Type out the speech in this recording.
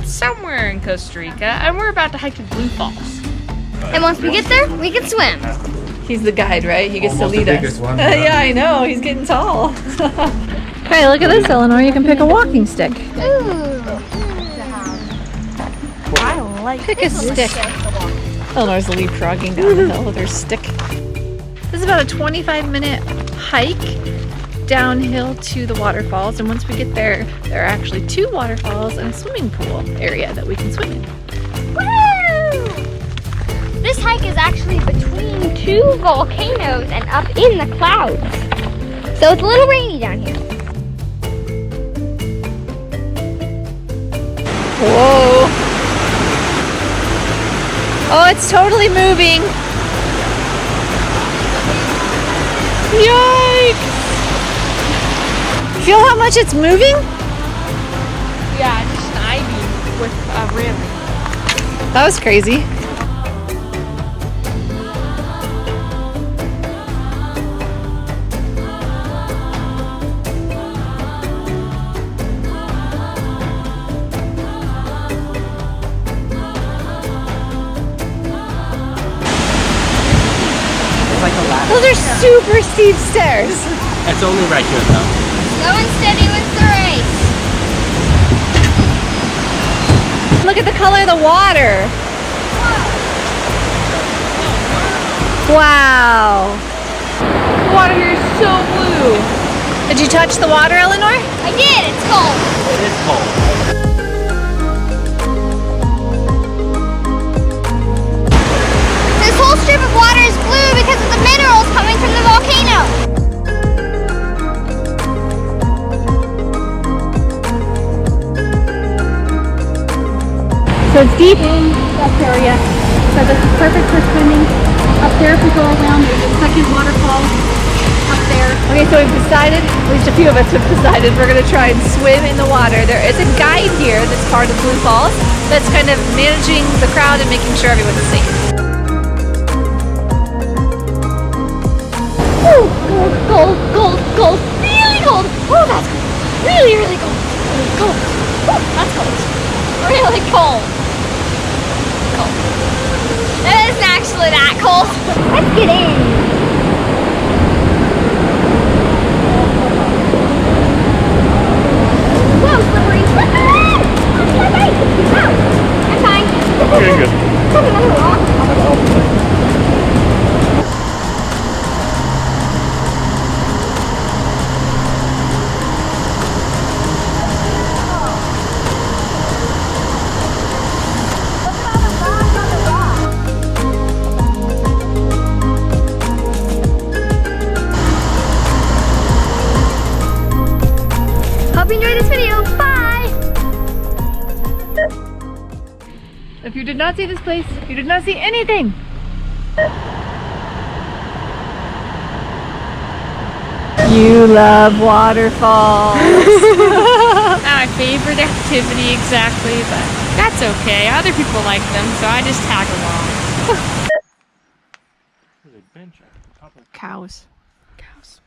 somewhere in Costa Rica, and we're about to hike to Blue Falls. And once we get there, we can swim. He's the guide, right? He gets Almost to lead the us. biggest one, Yeah, I know. He's getting tall. Hey, look at this, Eleanor. You can pick a walking stick. Ooh. I like Pick a stick. Eleanor's leapfrogging down the hill with her stick. This is about a 25-minute hike downhill to the waterfalls, and once we get there, there are actually 2 waterfalls and a swimming pool area that we can swim in. Woo! This hike is actually between 2 volcanoes and up in the clouds. So it's a little rainy down here. Whoa. Oh, it's totally moving. Yikes! Feel how much it's moving? Yeah, just an ivy with a railing. That was crazy. Those are super steep stairs. It's only right here though. Slow and steady wins the race. Look at the color of the water. Wow. The water here is so blue. Did you touch the water, Eleanor? I did, it's cold. It is cold. This whole strip of water is blue because of the minerals coming from the volcano. So it's deep in that area, so this is perfect for swimming. Up there, if we go around, there's a second waterfall up there. Okay, so we've decided, at least a few of us have decided, we're going to try and swim in the water. There is a guide here that's part of Blue Falls that's kind of managing the crowd and making sure everyone's safe. Ooh, cold, cold, cold, cold, really cold. Oh, that's cold. Really, really cold. Really cold. Oh, that's cold. Really cold. Cold. It isn't actually that cold. Let's get in. Whoa, slippery, slippery! That's my bike. Ow. I'm fine. Okay, good. There's another rock. Hope you enjoyed this video. Bye! If you did not see this place, you did not see anything. You love waterfalls. Not my favorite activity exactly, but that's okay. Other people like them, so I just tag along. There's a bench at the top of Cows. Cows.